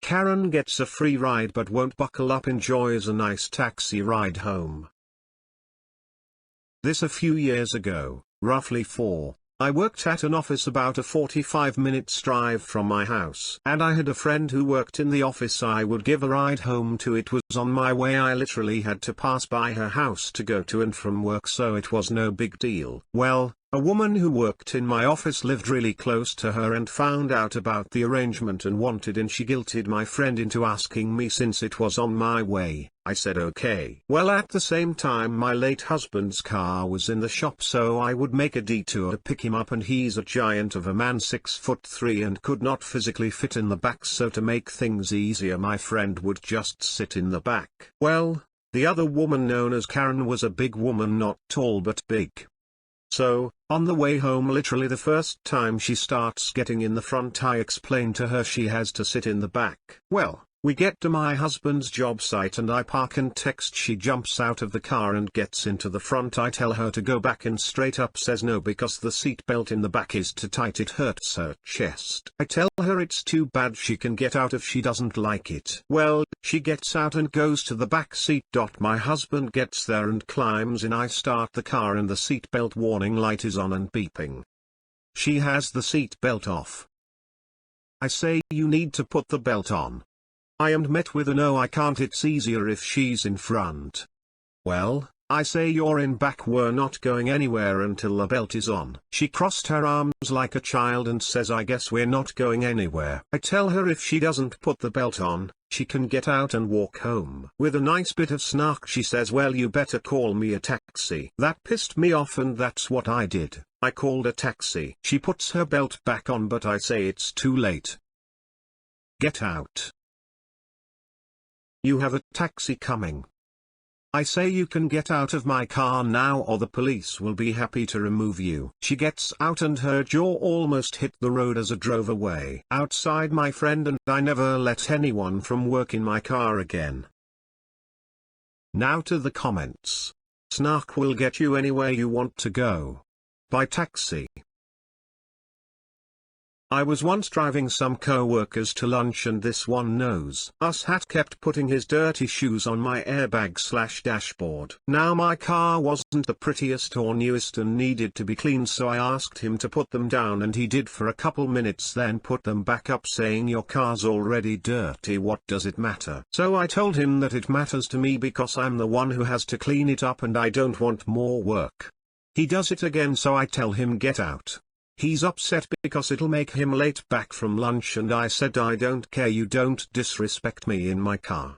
Karen gets a free ride but won't buckle up, enjoys a nice taxi ride home. This a few years ago, roughly 4. I worked at an office about a 45-minute drive from my house. And I had a friend who worked in the office I would give a ride home to. It was on my way. I literally had to pass by her house to go to and from work, so it was no big deal. Well, a woman who worked in my office lived really close to her and found out about the arrangement and wanted in. She guilted my friend into asking me since it was on my way. I said okay. Well, at the same time my late husband's car was in the shop, so I would make a detour to pick him up, and he's a giant of a man, 6'3", and could not physically fit in the back, so to make things easier my friend would just sit in the back. Well, the other woman known as Karen was a big woman, not tall but big. So, on the way home, literally the first time she starts getting in the front, I explain to her she has to sit in the back. Well, we get to my husband's job site and I park and text. She jumps out of the car and gets into the front. I tell her to go back and straight up says no because the seat belt in the back is too tight, it hurts her chest. I tell her it's too bad, she can get out if she doesn't like it. Well, she gets out and goes to the back seat. My husband gets there and climbs in. I start the car and the seat belt warning light is on and beeping. She has the seat belt off. I say you need to put the belt on. I am met with a no, I can't, it's easier if she's in front. Well, I say you're in back, we're not going anywhere until the belt is on. She crossed her arms like a child and says I guess we're not going anywhere. I tell her if she doesn't put the belt on, she can get out and walk home. With a nice bit of snark she says well you better call me a taxi. That pissed me off and that's what I did. I called a taxi. She puts her belt back on but I say it's too late. Get out. You have a taxi coming. I say you can get out of my car now or the police will be happy to remove you. She gets out and her jaw almost hit the road as I drove away. Outside my friend and I never let anyone from work in my car again. Now to the comments. Snark will get you anywhere you want to go. By taxi. I was once driving some co-workers to lunch and this one knows us hat kept putting his dirty shoes on my airbag/dashboard. Now my car wasn't the prettiest or newest and needed to be cleaned, so I asked him to put them down and he did for a couple minutes, then put them back up saying your car's already dirty, what does it matter? So I told him that it matters to me because I'm the one who has to clean it up and I don't want more work. He does it again, so I tell him get out. He's upset because it'll make him late back from lunch and I said I don't care, you don't disrespect me in my car.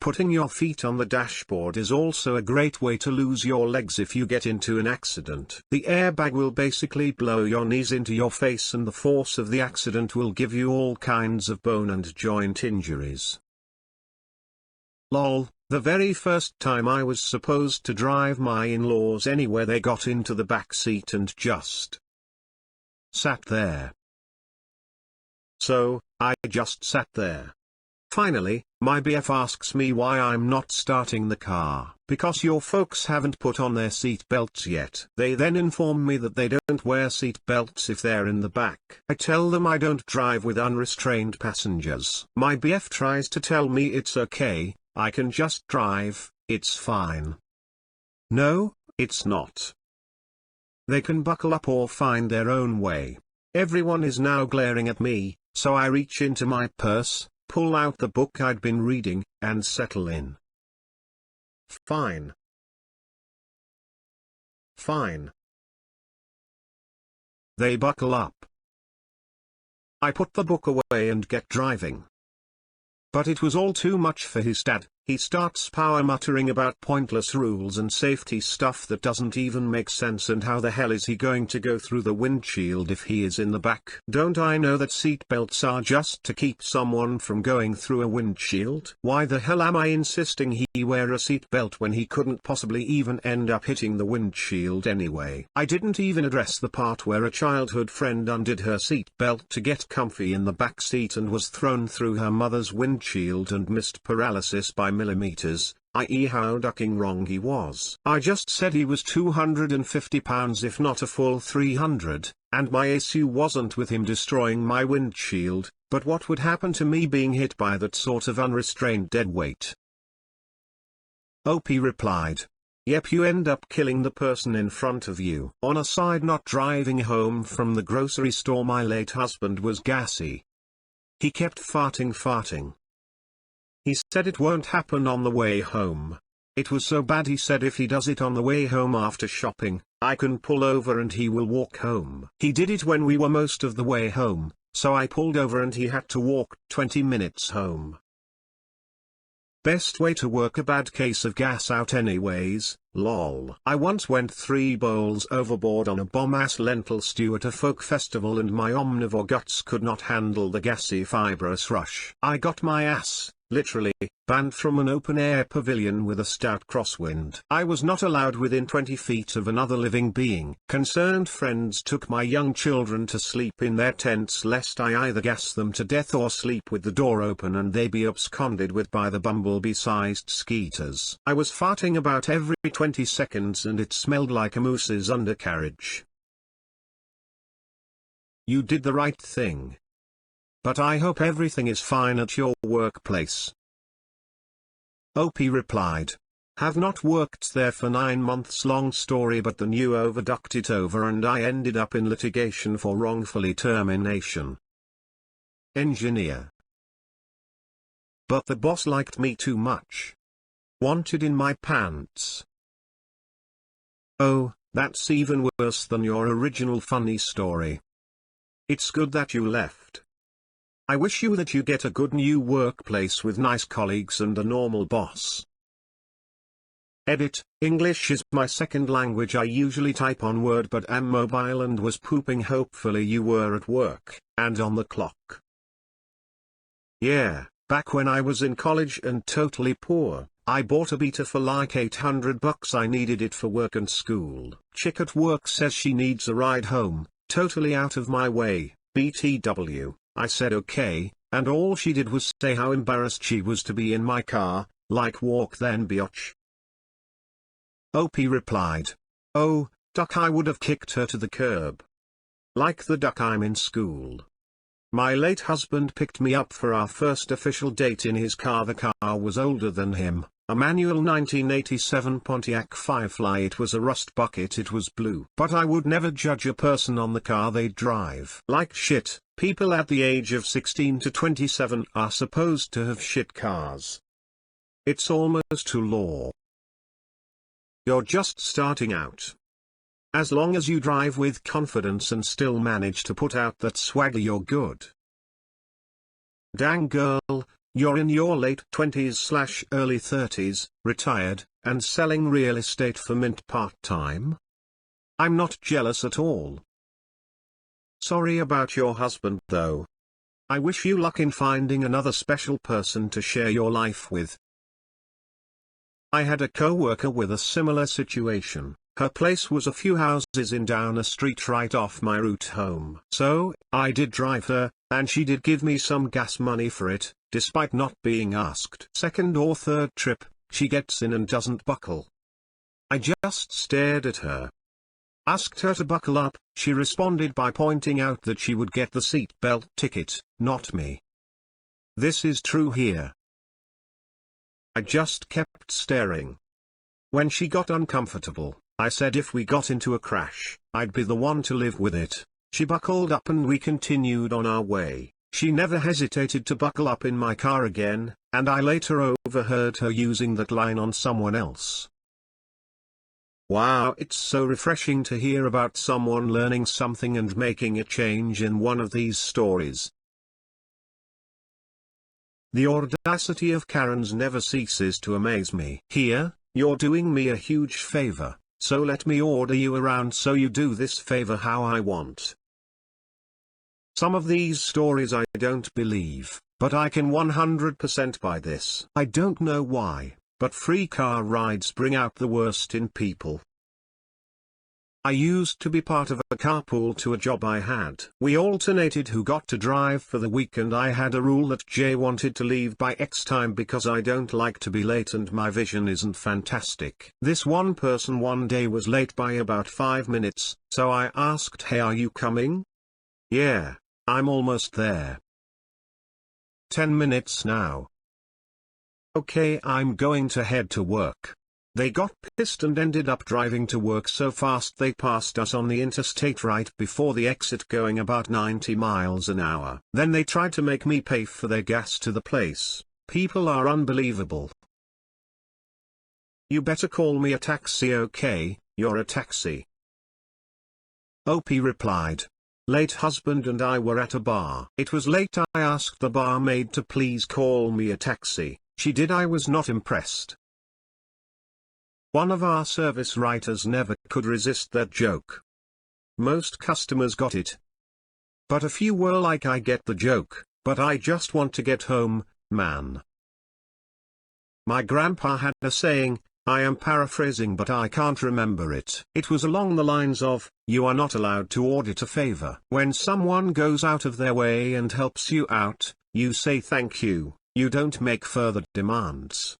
Putting your feet on the dashboard is also a great way to lose your legs if you get into an accident. The airbag will basically blow your knees into your face and the force of the accident will give you all kinds of bone and joint injuries. Lol. The very first time I was supposed to drive my in-laws anywhere, they got into the back seat and just sat there. So, I just sat there. Finally, my BF asks me why I'm not starting the car. Because your folks haven't put on their seat belts yet. They then inform me that they don't wear seat belts if they're in the back. I tell them I don't drive with unrestrained passengers. My BF tries to tell me it's okay, I can just drive, it's fine. No, it's not. They can buckle up or find their own way. Everyone is now glaring at me, so I reach into my purse, pull out the book I'd been reading, and settle in. Fine. Fine. They buckle up. I put the book away and get driving. But it was all too much for his dad. He starts power muttering about pointless rules and safety stuff that doesn't even make sense, and how the hell is he going to go through the windshield if he is in the back? Don't I know that seat belts are just to keep someone from going through a windshield? Why the hell am I insisting he wear a seat belt when he couldn't possibly even end up hitting the windshield anyway? I didn't even address the part where a childhood friend undid her seat belt to get comfy in the back seat and was thrown through her mother's windshield and missed paralysis by millimeters, i.e. how ducking wrong he was. I just said he was 250 pounds if not a full 300, and my issue wasn't with him destroying my windshield, But what would happen to me being hit by that sort of unrestrained dead weight? OP replied. Yep, you end up killing the person in front of you. On a side note, driving home from the grocery store, my late husband was gassy. He kept farting. He said it won't happen on the way home. It was so bad he said if he does it on the way home after shopping, I can pull over and he will walk home. He did it when we were most of the way home, so I pulled over and he had to walk 20 minutes home. Best way to work a bad case of gas out anyways, lol. I once went 3 bowls overboard on a bomb-ass lentil stew at a folk festival and my omnivore guts could not handle the gassy fibrous rush. I got my ass, literally, banned from an open-air pavilion with a stout crosswind. I was not allowed within 20 feet of another living being. Concerned friends took my young children to sleep in their tents lest I either gas them to death or sleep with the door open and they be absconded with by the bumblebee-sized skeeters. I was farting about every 20 seconds and it smelled like a moose's undercarriage. You did the right thing. But I hope everything is fine at your workplace. OP replied. Have not worked there for 9 months. Long story, but the new overducked it over and I ended up in litigation for wrongfully termination. Engineer. But the boss liked me too much. Wanted in my pants. Oh, that's even worse than your original funny story. It's good that you left. I wish you that you get a good new workplace with nice colleagues and a normal boss. Edit, English is my second language. I usually type on Word but am mobile and was pooping. Hopefully you were at work, and on the clock. Yeah, back when I was in college and totally poor, I bought a Beta for like $800. I needed it for work and school. Chick at work says she needs a ride home, totally out of my way, BTW. I said okay, and all she did was say how embarrassed she was to be in my car, like walk then biatch. OP replied. Oh, duck, I would have kicked her to the curb. Like the duck, I'm in school. My late husband picked me up for our first official date in his car. The car was older than him, a manual 1987 Pontiac Firefly. It was a rust bucket. It was blue. But I would never judge a person on the car they drive. Like shit, people at the age of 16 to 27 are supposed to have shit cars. It's almost to law. You're just starting out. As long as you drive with confidence and still manage to put out that swagger, you're good. Dang girl, you're in your late 20s/early 30s, retired, and selling real estate for mint part-time? I'm not jealous at all. Sorry about your husband though. I wish you luck in finding another special person to share your life with. I had a co-worker with a similar situation. Her place was a few houses in down a street right off my route home. So, I did drive her, and she did give me some gas money for it, despite not being asked. Second or third trip, she gets in and doesn't buckle. I just stared at her. Asked her to buckle up, she responded by pointing out that she would get the seat belt ticket, not me. This is true here. I just kept staring. When she got uncomfortable, I said if we got into a crash, I'd be the one to live with it. She buckled up and we continued on our way. She never hesitated to buckle up in my car again, and I later overheard her using that line on someone else. Wow, it's so refreshing to hear about someone learning something and making a change in one of these stories. The audacity of Karens never ceases to amaze me. Here, you're doing me a huge favor, so let me order you around so you do this favor how I want. Some of these stories I don't believe, but I can 100% buy this. I don't know why, but free car rides bring out the worst in people. I used to be part of a carpool to a job I had. We alternated who got to drive for the week, and I had a rule that Jay wanted to leave by X time because I don't like to be late and my vision isn't fantastic. This one person one day was late by about 5 minutes, so I asked, "Hey, are you coming?" "Yeah, I'm almost there." 10 minutes now. Okay, I'm going to head to work. They got pissed and ended up driving to work so fast they passed us on the interstate right before the exit going about 90 miles an hour. Then they tried to make me pay for their gas to the place. People are unbelievable. You better call me a taxi, okay? You're a taxi. OP replied. Late husband and I were at a bar. It was late. I asked the barmaid to please call me a taxi. She did. I was not impressed. One of our service writers never could resist that joke. Most customers got it. But a few were like, I get the joke, but I just want to get home, man. My grandpa had a saying, I am paraphrasing but I can't remember it. It was along the lines of, you are not allowed to audit a favor. When someone goes out of their way and helps you out, you say thank you, you don't make further demands.